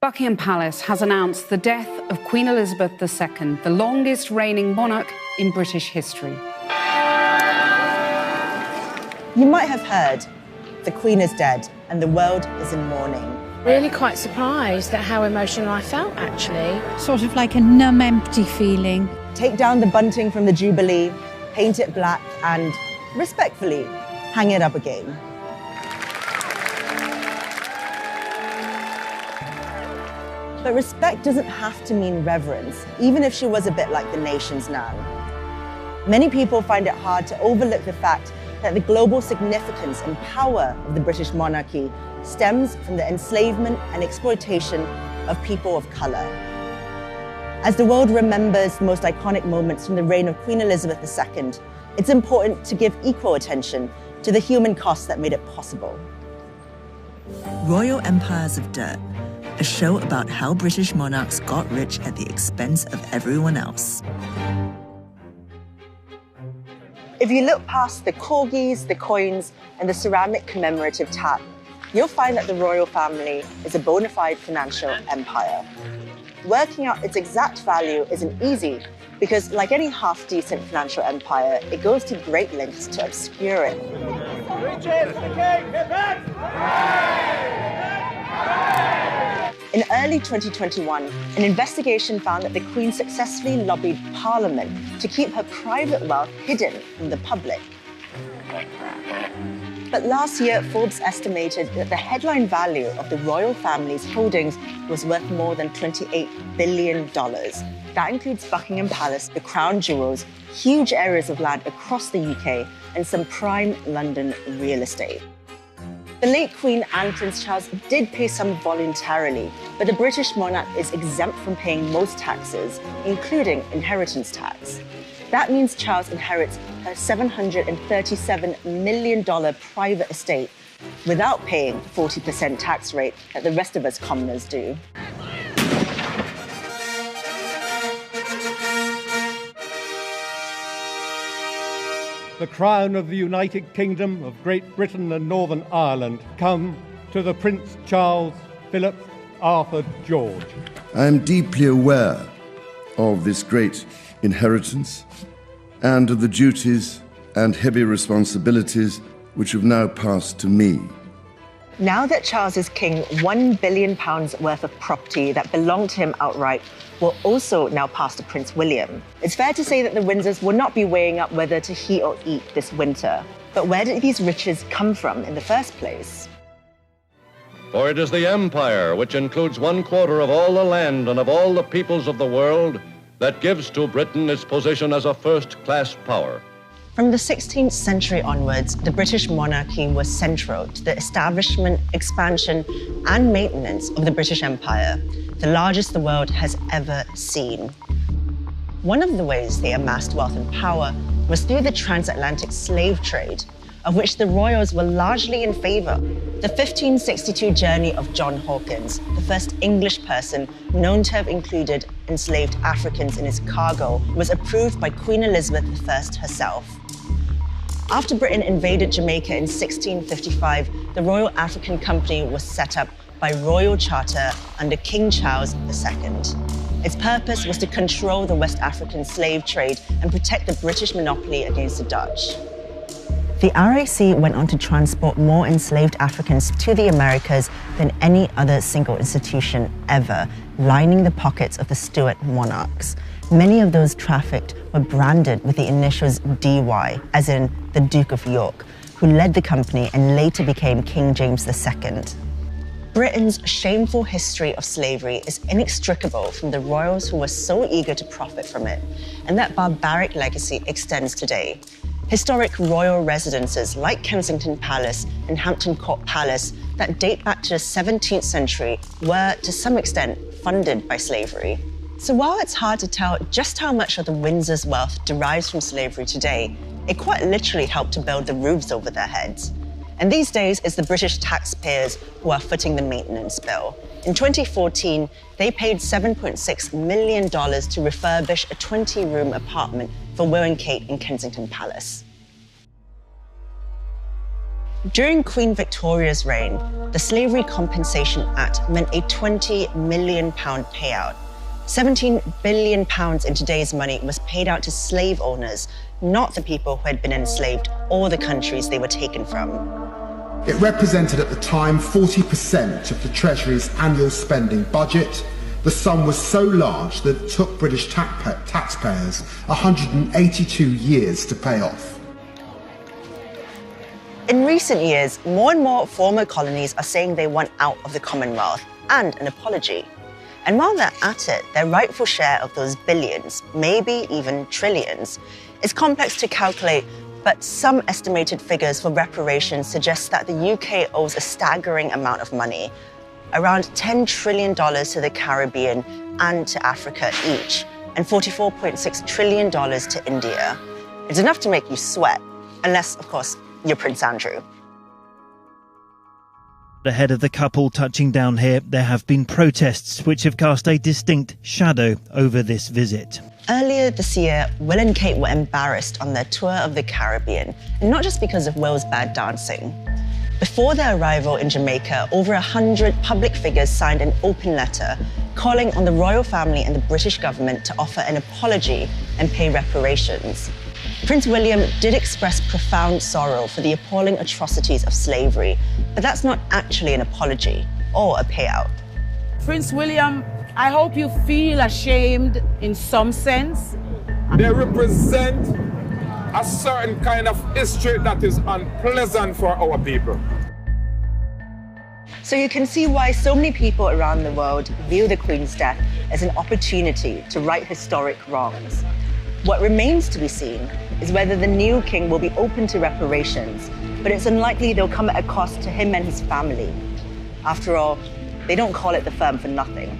Buckingham Palace has announced the death of Queen Elizabeth II, the longest reigning monarch in British history. You might have heard, the Queen is dead and the world is in mourning. Really quite surprised at how emotional I felt, actually. Sort of like a numb, empty feeling. Take down the bunting from the Jubilee, paint it black and, respectfully, hang it up again. But respect doesn't have to mean reverence, even if she was a bit like the nation's Nan. Many people find it hard to overlook the fact that the global significance and power of the British monarchy stems from the enslavement and exploitation of people of colour. As the world remembers the most iconic moments from the reign of Queen Elizabeth II, it's important to give equal attention to the human costs that made it possible. Royal Empires of Dirt, a show about how British monarchs got rich at the expense of everyone else. If you look past the corgis, the coins, and the ceramic commemorative tap, you'll find that the royal family is a bona fide financial empire. Working out its exact value isn't easy because, like any half-decent financial empire, it goes to great lengths to obscure it. In early 2021, an investigation found that the Queen successfully lobbied Parliament to keep her private wealth hidden from the public. But last year, Forbes estimated that the headline value of the royal family's holdings was worth more than $28 billion. That includes Buckingham Palace, the crown jewels, huge areas of land across the UK, and some prime London real estate. The late Queen and Prince Charles did pay some voluntarily, but the British monarch is exempt from paying most taxes, including inheritance tax. That means Charles inherits a $737 million private estate without paying the 40% tax rate that the rest of us commoners do. The crown of the United Kingdom of Great Britain and Northern Ireland come to the Prince Charles Philip Arthur George. I am deeply aware of this great inheritance and of the duties and heavy responsibilities which have now passed to me. Now that Charles is king, £1 billion worth of property that belonged to him outright will also now pass to Prince William. It's fair to say that the Windsors will not be weighing up whether to heat or eat this winter. But where did these riches come from in the first place? For it is the empire, which includes 1/4 of all the land and of all the peoples of the world, that gives to Britain its position as a first-class power. From the 16th century onwards, the British monarchy was central to the establishment, expansion, and maintenance of the British Empire, the largest the world has ever seen. One of the ways they amassed wealth and power was through the transatlantic slave trade, of which the royals were largely in favor. The 1562 journey of John Hawkins, the first English person known to have included enslaved Africans in his cargo, was approved by Queen Elizabeth I herself. After Britain invaded Jamaica in 1655, the Royal African Company was set up by royal charter under King Charles II. Its purpose was to control the West African slave trade and protect the British monopoly against the Dutch. The RAC went on to transport more enslaved Africans to the Americas than any other single institution ever, lining the pockets of the Stuart monarchs. Many of those trafficked were branded with the initials DY, as in the Duke of York, who led the company and later became King James II. Britain's shameful history of slavery is inextricable from the royals who were so eager to profit from it, and that barbaric legacy extends today. Historic royal residences like Kensington Palace and Hampton Court Palace that date back to the 17th century were, to some extent, funded by slavery. So while it's hard to tell just how much of the Windsors' wealth derives from slavery today, it quite literally helped to build the roofs over their heads. And these days, it's the British taxpayers who are footing the maintenance bill. In 2014, they paid $7.6 million to refurbish a 20-room apartment for Will and Kate in Kensington Palace. During Queen Victoria's reign, the Slavery Compensation Act meant a £20 million payout. £17 billion in today's money was paid out to slave owners, not the people who had been enslaved or the countries they were taken from. It represented at the time 40% of the Treasury's annual spending budget. The sum was so large that it took British taxpayers 182 years to pay off. In recent years, more and more former colonies are saying they want out of the Commonwealth and an apology. And while they're at it, their rightful share of those billions, maybe even trillions, is complex to calculate, but some estimated figures for reparations suggest that the UK owes a staggering amount of money, around $10 trillion to the Caribbean and to Africa each, and $44.6 trillion to India. It's enough to make you sweat, unless, of course, you're Prince Andrew. Ahead of the couple touching down here, there have been protests which have cast a distinct shadow over this visit. Earlier this year, Will and Kate were embarrassed on their tour of the Caribbean, and not just because of Will's bad dancing. Before their arrival in Jamaica, over 100 public figures signed an open letter calling on the royal family and the British government to offer an apology and pay reparations. Prince William did express profound sorrow for the appalling atrocities of slavery, but that's not actually an apology or a payout. Prince William, I hope you feel ashamed in some sense. They represent a certain kind of history that is unpleasant for our people. So you can see why so many people around the world view the Queen's death as an opportunity to right historic wrongs. What remains to be seen is whether the new king will be open to reparations, but it's unlikely they'll come at a cost to him and his family. After all, they don't call it the firm for nothing.